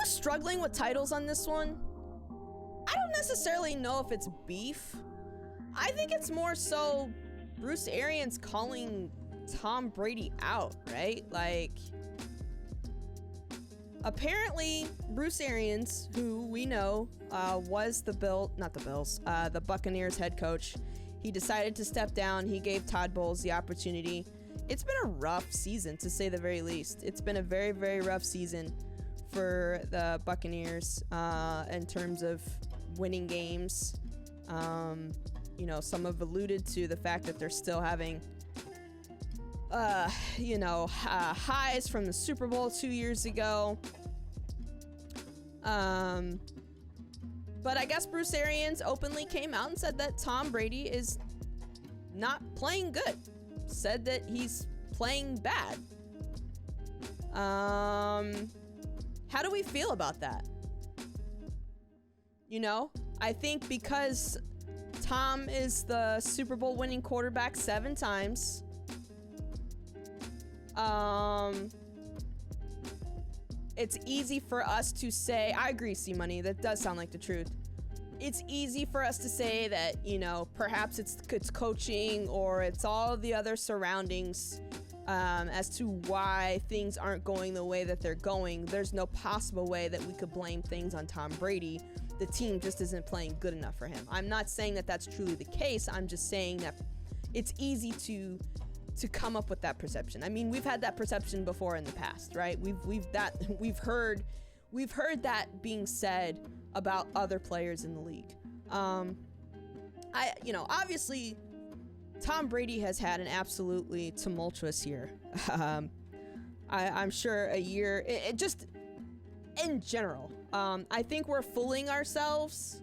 was struggling with titles on this one. I don't necessarily know if it's beef. I think it's more so Bruce Arians calling Tom Brady out, right? Like, apparently Bruce Arians, who we know was the Buccaneers head coach, he decided to step down. He gave Todd Bowles the opportunity. It's been a rough season, to say the very least. It's been a very, very rough season for the Buccaneers in terms of winning games. Some have alluded to the fact that they're still having highs from the Super Bowl 2 years ago. But I guess Bruce Arians openly came out and said that Tom Brady is not playing good. Said that he's playing bad. How do we feel about that? I think because Tom is the Super Bowl winning quarterback 7 times. It's easy for us to say, I agree, C-Money, that does sound like the truth. It's easy for us to say that, perhaps it's coaching or it's all the other surroundings as to why things aren't going the way that they're going. There's no possible way that we could blame things on Tom Brady. The team just isn't playing good enough for him. I'm not saying that that's truly the case. I'm just saying that it's easy to come up with that perception. I mean, we've had that perception before in the past, right? We've heard that being said about other players in the league. Obviously Tom Brady has had an absolutely tumultuous year. I'm sure a year, just in general. I think we're fooling ourselves.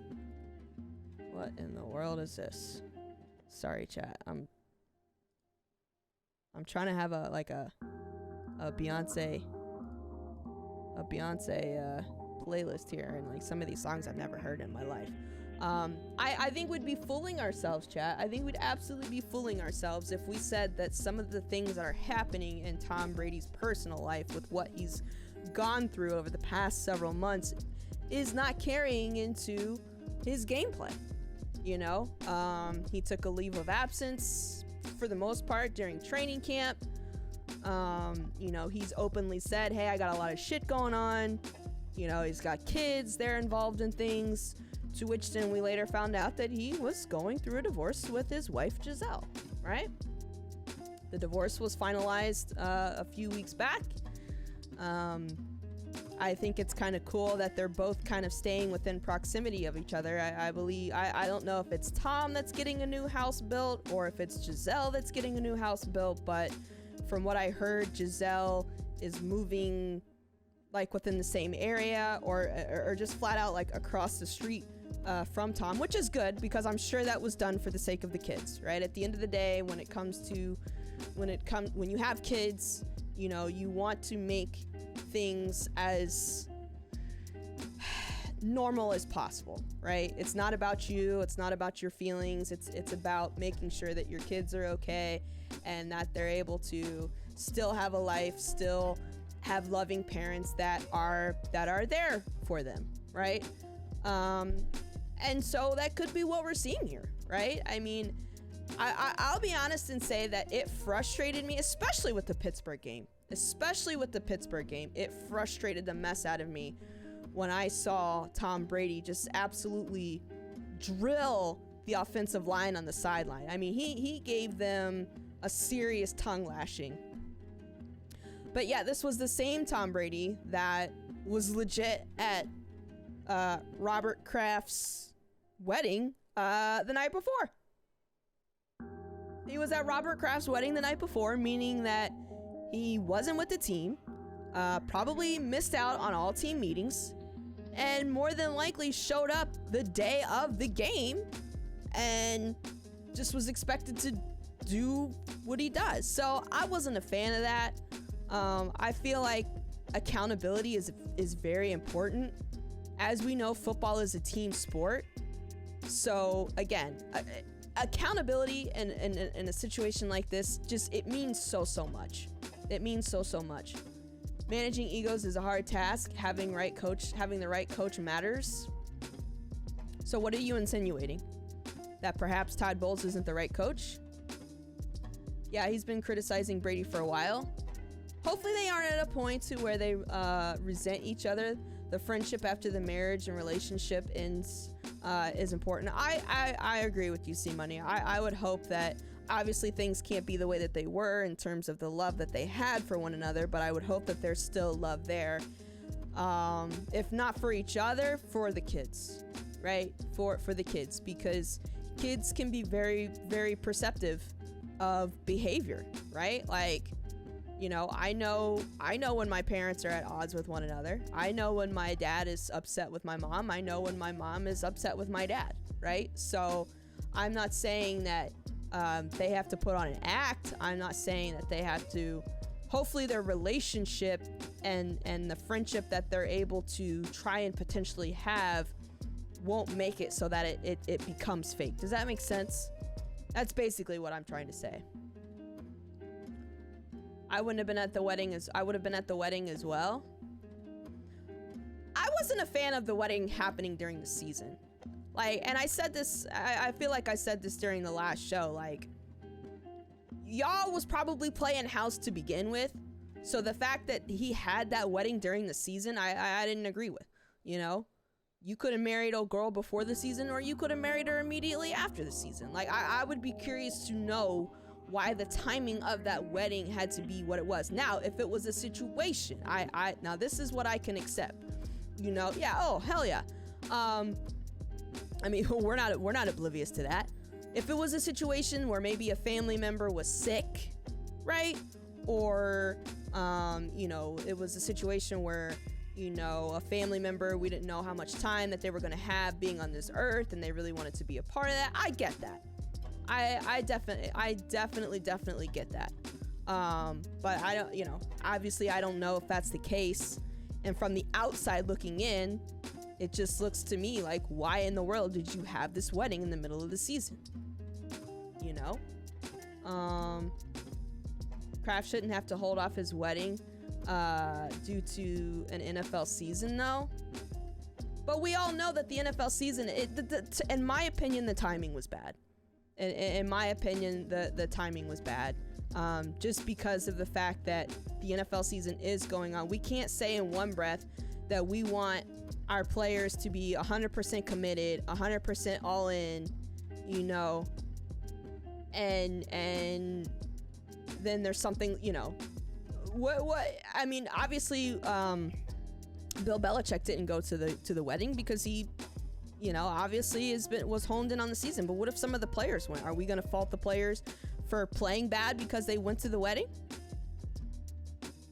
What in the world is this? Sorry, chat. I'm trying to have a Beyonce playlist here, and like some of these songs I've never heard in my life. I think we'd be fooling ourselves, chat. I think we'd absolutely be fooling ourselves if we said that some of the things that are happening in Tom Brady's personal life with what he's gone through over the past several months is not carrying into his gameplay. He took a leave of absence for the most part during training camp. He's openly said, hey, I got a lot of shit going on. He's got kids, they're involved in things, to which then we later found out that he was going through a divorce with his wife, Giselle, right? The divorce was finalized a few weeks back. I think it's kind of cool that they're both kind of staying within proximity of each other. I believe, I don't know if it's Tom that's getting a new house built or if it's Giselle that's getting a new house built, but from what I heard, Giselle is moving like within the same area or just flat out like across the street from Tom, which is good because I'm sure that was done for the sake of the kids, right? At the end of the day, when you have kids, you want to make things as normal as possible, right? It's not about you, it's not about your feelings, it's about making sure that your kids are okay and that they're able to still have a life, still have loving parents that are there for them, right? And so that could be what we're seeing here, right? I mean, I'll be honest and say that it frustrated me, especially with the Pittsburgh game. It frustrated the mess out of me when I saw Tom Brady just absolutely drill the offensive line on the sideline. I mean, he gave them a serious tongue lashing. But yeah, this was the same Tom Brady that was legit at Robert Kraft's wedding the night before. He was at Robert Kraft's wedding the night before, meaning that he wasn't with the team, probably missed out on all team meetings, and more than likely showed up the day of the game and just was expected to do what he does. So I wasn't a fan of that. I feel like accountability is very important. As we know, football is a team sport. So again, accountability in a situation like this, it means so much. It means so much. Managing egos is a hard task. Having the right coach matters. So what are you insinuating? That perhaps Todd Bowles isn't the right coach? Yeah, he's been criticizing Brady for a while. Hopefully they aren't at a point to where they resent each other. The friendship after the marriage and relationship ends is important. I agree with you, C-Money. I would hope that obviously things can't be the way that they were in terms of the love that they had for one another, but I would hope that there's still love there. If not for each other, for the kids, right? For the kids, because kids can be very, very perceptive of behavior, right? Like, you know, I know when my parents are at odds with one another. I know when my dad is upset with my mom. I know when my mom is upset with my dad, right? So I'm not saying that they have to put on an act. I'm not saying that they have to. Hopefully their relationship and the friendship that they're able to try and potentially have won't make it so that it becomes fake. Does that make sense? That's basically what I'm trying to say. I would have been at the wedding as well. I wasn't a fan of the wedding happening during the season. Like, and I said this, I feel like I said this during the last show, like, y'all was probably playing house to begin with. So the fact that he had that wedding during the season, I didn't agree with, you know? You could have married old girl before the season, or you could have married her immediately after the season. Like, I would be curious to know why the timing of that wedding had to be what it was. Now, if it was a situation, now this is what I can accept. You know, yeah, oh, hell yeah. I mean, we're not oblivious to that. If it was a situation where maybe a family member was sick, right? Or, you know, it was a situation where, you know, a family member, we didn't know how much time that they were going to have being on this earth and they really wanted to be a part of that. I get that. I definitely get that. But I don't, you know, obviously I don't know if that's the case. And from the outside looking in, it just looks to me like, why in the world did you have this wedding in the middle of the season? You know? Kraft shouldn't have to hold off his wedding due to an NFL season, though. But we all know that the NFL season, in my opinion, the timing was bad. In my opinion, the timing was bad. Just because of the fact that the NFL season is going on. We can't say in one breath that we want our players to be 100% committed, 100% all in, you know, and then there's something, you know, what I mean, obviously, Bill Belichick didn't go to the wedding because he, you know, obviously was honed in on the season. But what if some of the players went? Are we going to fault the players for playing bad because they went to the wedding?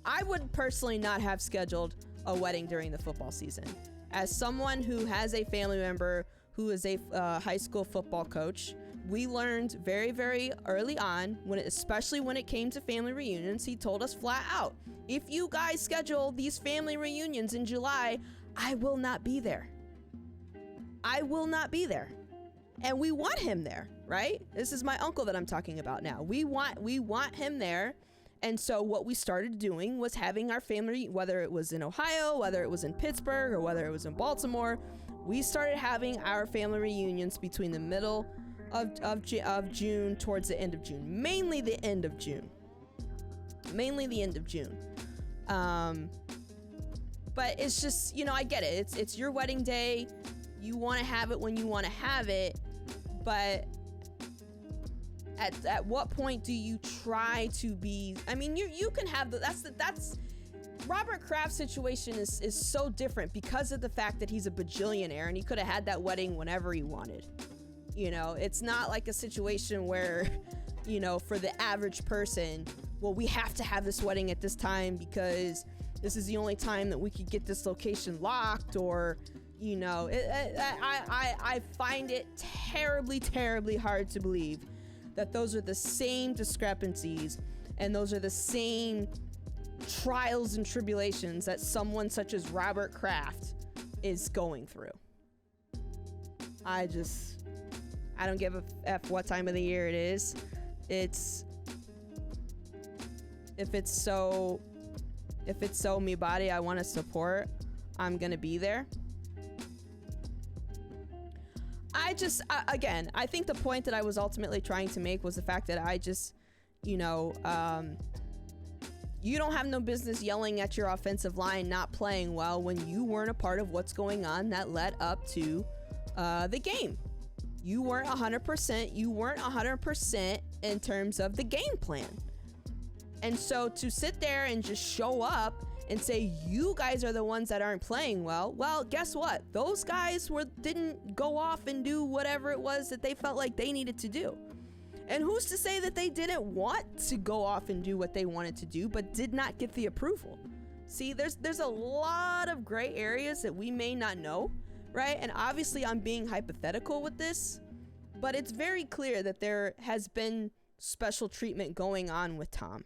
I would personally not have scheduled a wedding during the football season. As someone who has a family member who is a high school football coach, we learned very, very early on, especially when it came to family reunions, he told us flat out, if you guys schedule these family reunions in July, I will not be there. I will not be there. And we want him there, right? This is my uncle that I'm talking about now. We want him there. And so what we started doing was having our family, whether it was in Ohio, whether it was in Pittsburgh, or whether it was in Baltimore, we started having our family reunions between the middle of June towards the end of June. Mainly the end of June. But it's just, you know, I get it. It's your wedding day. You want to have it when you want to have it. But at what point do you try to be, I mean, you can have that's Robert Kraft's situation is so different because of the fact that he's a bajillionaire and he could have had that wedding whenever he wanted. You know, it's not like a situation where, you know, for the average person, well, we have to have this wedding at this time because this is the only time that we could get this location locked, or, you know, I find it terribly, terribly hard to believe that those are the same discrepancies and those are the same trials and tribulations that someone such as Robert Kraft is going through. I don't give a F what time of the year it is. If If it's so me body I want to support, I'm gonna be there. Again, I think the point that I was ultimately trying to make was the fact that I just, you know, you don't have no business yelling at your offensive line not playing well when you weren't a part of what's going on that led up to the game. You weren't 100%. You weren't 100% in terms of the game plan. And so to sit there and just show up and say you guys are the ones that aren't playing well, guess what? Those guys didn't go off and do whatever it was that they felt like they needed to do. And who's to say that they didn't want to go off and do what they wanted to do, but did not get the approval? See, there's a lot of gray areas that we may not know, right? And obviously I'm being hypothetical with this, but it's very clear that there has been special treatment going on with Tom.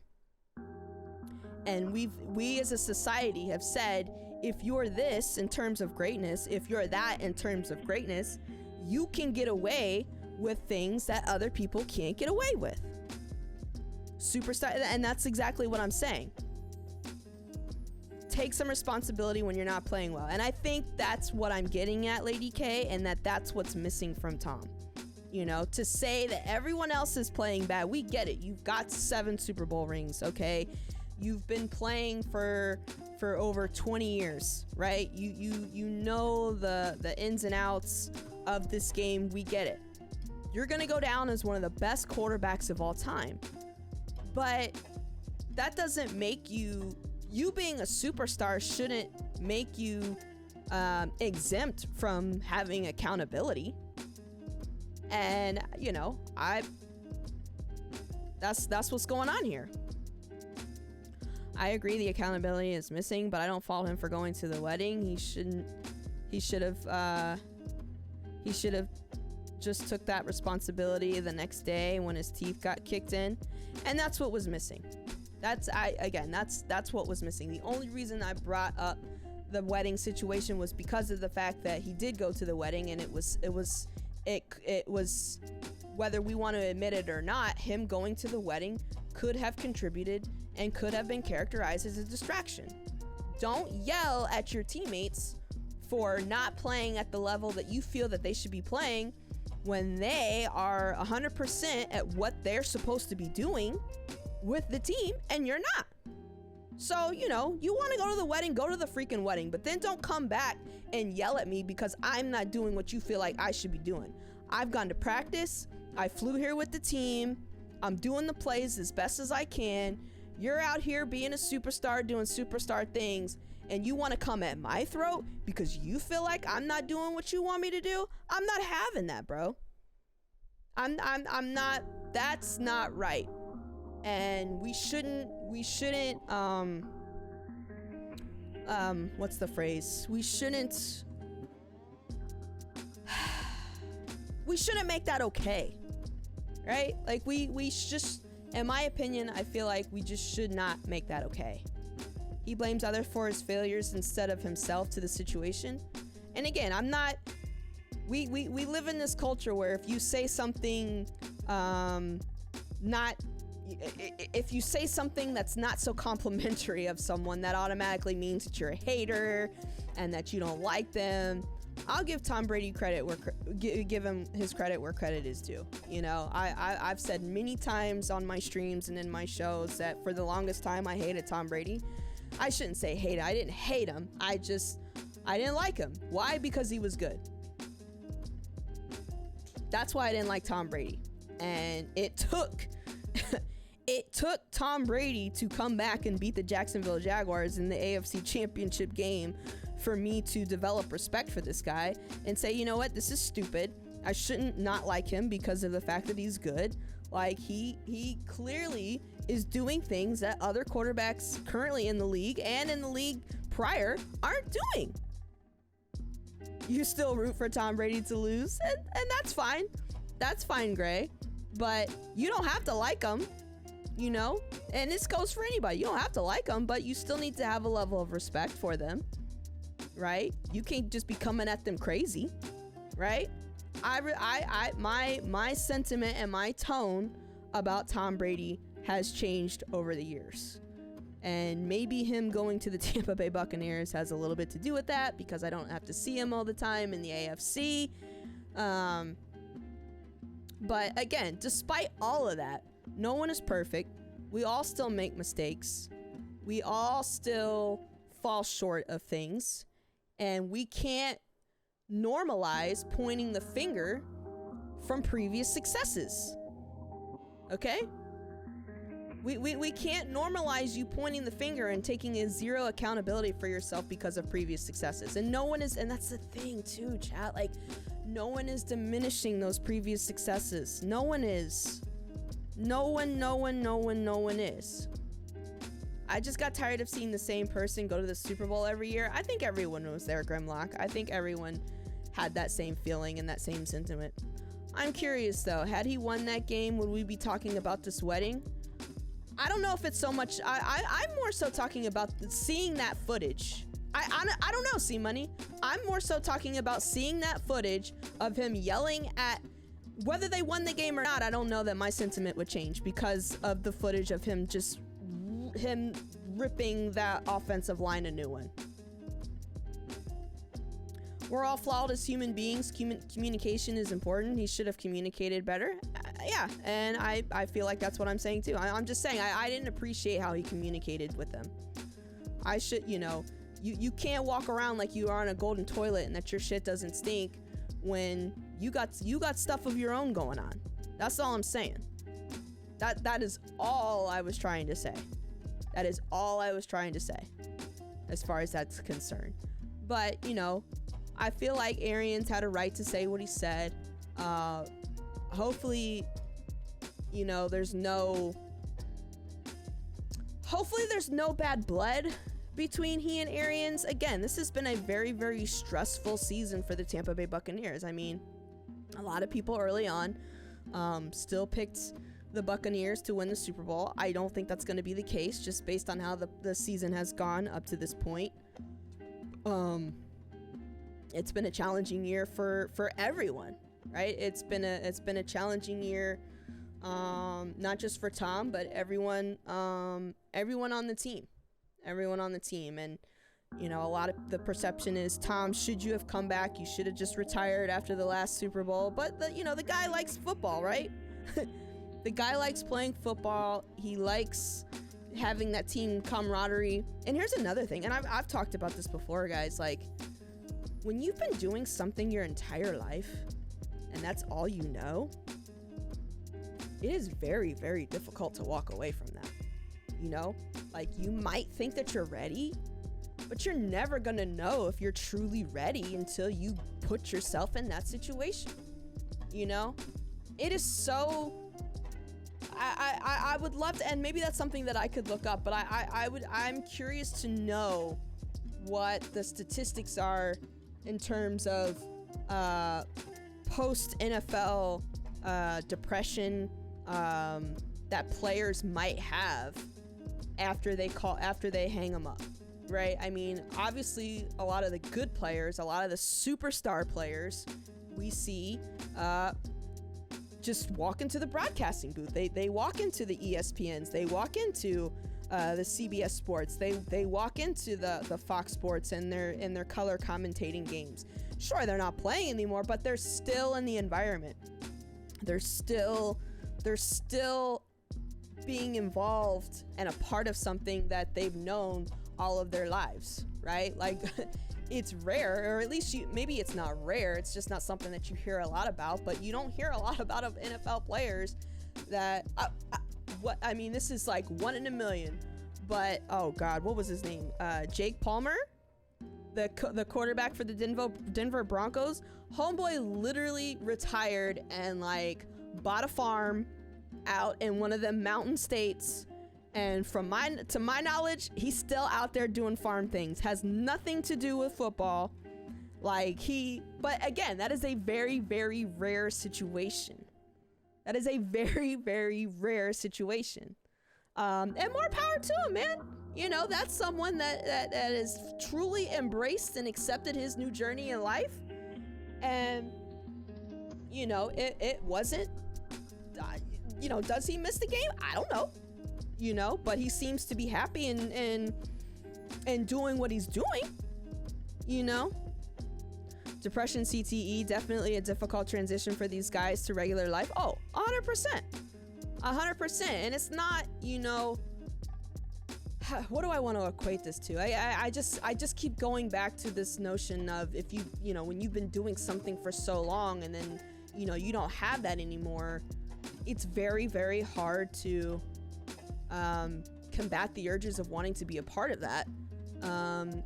And we as a society have said, if you're this in terms of greatness, if you're that in terms of greatness, you can get away with things that other people can't get away with. Superstar, and that's exactly what I'm saying. Take some responsibility when you're not playing well. And I think that's what I'm getting at, Lady K, and that's what's missing from Tom. You know, to say that everyone else is playing bad, we get it. You've got 7 Super Bowl rings, okay? You've been playing for over 20 years, right? You know the ins and outs of this game. We get it. You're gonna go down as one of the best quarterbacks of all time. But that doesn't make you being a superstar shouldn't make you exempt from having accountability. And you know, that's what's going on here. I agree the accountability is missing, but I don't fault him for going to the wedding. He should have just took that responsibility the next day when his teeth got kicked in, and that's what was missing. That's what was missing. The only reason I brought up the wedding situation was because of the fact that he did go to the wedding, and it was whether we want to admit it or not, him going to the wedding could have contributed and could have been characterized as a distraction. Don't yell at your teammates for not playing at the level that you feel that they should be playing when they are 100% at what they're supposed to be doing with the team and you're not. So, you know, you want to go to the wedding, go to the freaking wedding, but then don't come back and yell at me because I'm not doing what you feel like I should be doing. I've gone to practice. I flew here with the team. I'm doing the plays as best as I can. You're out here being a superstar, doing superstar things, and you want to come at my throat because you feel like I'm not doing what you want me to do? I'm not having that, bro. I'm not, that's not right. And we shouldn't, what's the phrase? We shouldn't make that okay, right? Like we just, in my opinion, I feel like we just should not make that okay. He blames others for his failures instead of himself to the situation. And again, we live in this culture where if you say something, if you say something that's not so complimentary of someone, that automatically means that you're a hater and that you don't like them. I'll give Tom Brady credit give him his credit where credit is due. You know, I've said many times on my streams and in my shows that for the longest time I hated Tom Brady. I shouldn't say hate. I didn't hate him. I didn't like him. Why? Because he was good. That's why I didn't like Tom Brady. And it took Tom Brady to come back and beat the Jacksonville Jaguars in the AFC Championship game for me to develop respect for this guy and say, you know what, this is stupid. I shouldn't not like him because of the fact that he's good. Like he clearly is doing things that other quarterbacks currently in the league and in the league prior aren't doing. You still root for Tom Brady to lose, and that's fine. That's fine, Gray. But you don't have to like him, you know? And this goes for anybody. You don't have to like them, but you still need to have a level of respect for them, right? You can't just be coming at them crazy, right? My sentiment and my tone about Tom Brady has changed over the years. And maybe him going to the Tampa Bay Buccaneers has a little bit to do with that, because I don't have to see him all the time in the AFC. But again, despite all of that, no one is perfect. We all still make mistakes. We all still fall short of things. And we can't normalize pointing the finger from previous successes. Okay? We can't normalize you pointing the finger and taking a zero accountability for yourself because of previous successes. And no one is, and that's the thing too, chat. Like, no one is diminishing those previous successes. No one is. No one is. I just got tired of seeing the same person go to the Super Bowl every year. I think everyone was there, Grimlock. I think everyone had that same feeling and that same sentiment. I'm curious though, had he won that game, would we be talking about this wedding? I don't know if it's so much. I'm more so talking about seeing that footage. I don't know, C-Money. I'm more so talking about seeing that footage of him yelling at, whether they won the game or not. I don't know that my sentiment would change because of the footage of him ripping that offensive line a new one. We're all flawed as human beings. Communication is important. He should have communicated better. Yeah, and I feel like that's what I'm saying too. I'm just saying I didn't appreciate how he communicated with them. I should, you can't walk around like you are on a golden toilet and that your shit doesn't stink when you got stuff of your own going on. That's all I'm saying. That is all I was trying to say. That is all I was trying to say as far as that's concerned. But, I feel like Arians had a right to say what he said. Hopefully there's no bad blood between he and Arians. Again, this has been a very, very stressful season for the Tampa Bay Buccaneers. I mean, a lot of people early on still picked the Buccaneers to win the Super Bowl. I don't think that's going to be the case, just based on how the season has gone up to this point. It's been a challenging year for everyone, right? It's been a challenging year, not just for Tom, but everyone on the team. And a lot of the perception is, Tom, should you have come back? You should have just retired after the last Super Bowl. But the guy likes football, right? The guy likes playing football. He likes having that team camaraderie. And here's another thing, and I've talked about this before, guys. Like, when you've been doing something your entire life and that's all you know, it is very, very difficult to walk away from that. Like, you might think that you're ready, but you're never gonna know if you're truly ready until you put yourself in that situation. It is so, I would love to, and maybe that's something that I could look up, but I'm curious to know what the statistics are in terms of post NFL depression that players might have after they hang them up, right? I mean, obviously a lot of the good players, a lot of the superstar players we see just walk into the broadcasting booth. They walk into the ESPNs, they walk into the CBS Sports, they walk into the Fox Sports and they're color commentating games. Sure, they're not playing anymore, but they're still in the environment. They're still being involved and a part of something that they've known all of their lives, right? Like, it's rare, or at least maybe it's not rare, it's just not something that you hear a lot about, but you don't hear a lot about of NFL players that this is like 1 in a million. But oh god, what was his name? Jake Palmer, the quarterback for the Denver Broncos. Homeboy literally retired and like bought a farm out in one of the mountain states, and to my knowledge, he's still out there doing farm things. Has nothing to do with football. But again, that is a very, very rare situation. That is a very, very rare situation. And more power to him, man. That's someone that has truly embraced and accepted his new journey in life. And, it wasn't, does he miss the game? I don't know. but he seems to be happy and doing what he's doing, Depression, CTE, definitely a difficult transition for these guys to regular life. Oh, 100%. 100%. And it's not, what do I want to equate this to? I just keep going back to this notion of if when you've been doing something for so long and then, you don't have that anymore, it's very, very hard to combat the urges of wanting to be a part of that.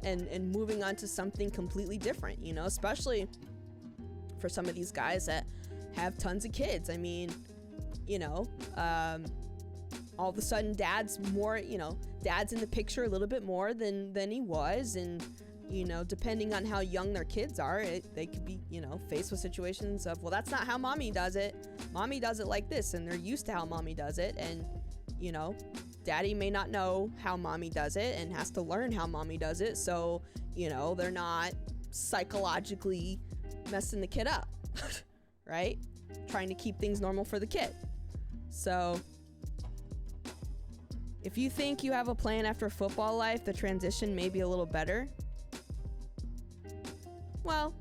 And moving on to something completely different, especially for some of these guys that have tons of kids. I mean, all of a sudden dad's more, dad's in the picture a little bit more than he was. And, depending on how young their kids are, they could be, faced with situations of, well, that's not how mommy does it. Mommy does it like this, and they're used to how mommy does it. And, daddy may not know how mommy does it and has to learn how mommy does it. So, they're not psychologically messing the kid up, right? Trying to keep things normal for the kid. So if you think you have a plan after football life, the transition may be a little better. Well,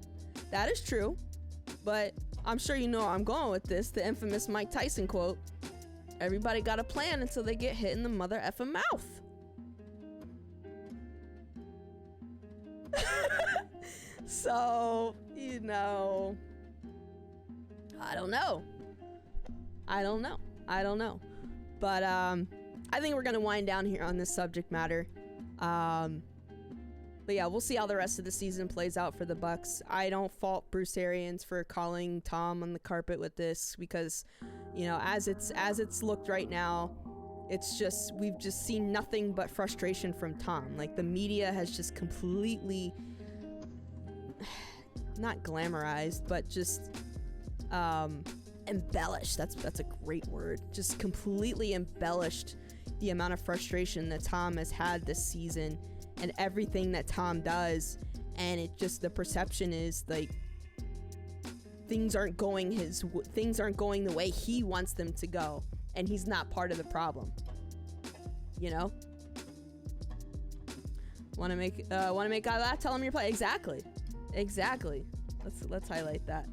that is true, but I'm sure you know where I'm going with this. The infamous Mike Tyson quote, everybody got a plan until they get hit in the mother effing mouth. So, I don't know. But I think we're going to wind down here on this subject matter. But yeah, we'll see how the rest of the season plays out for the Bucks. I don't fault Bruce Arians for calling Tom on the carpet with this because, as it's looked right now, it's just, we've just seen nothing but frustration from Tom. Like, the media has just completely, not glamorized, but just embellished. That's a great word. Just completely embellished the amount of frustration that Tom has had this season and everything that Tom does. And it just, the perception is like things aren't going the way he wants them to go, and he's not part of the problem. Want to make guy laugh? Tell him your play. Exactly. Let's highlight that.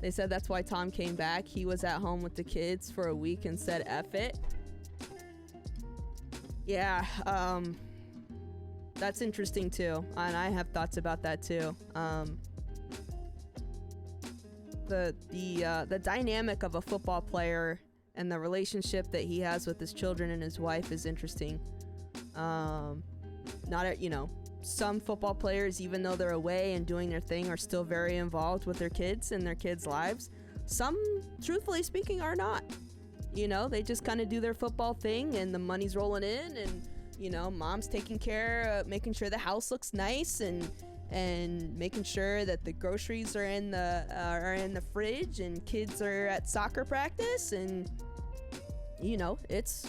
They said that's why Tom came back. He was at home with the kids for a week and said F it. Yeah, that's interesting too, and I have thoughts about that too. The dynamic of a football player and the relationship that he has with his children and his wife is interesting. Some football players, even though they're away and doing their thing, are still very involved with their kids and their kids' lives. Some, truthfully speaking, are not. They just kind of do their football thing and the money's rolling in, and, mom's taking care of making sure the house looks nice and making sure that the groceries are in the fridge and kids are at soccer practice, and, it's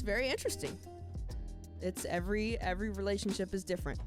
very interesting. It's every relationship is different.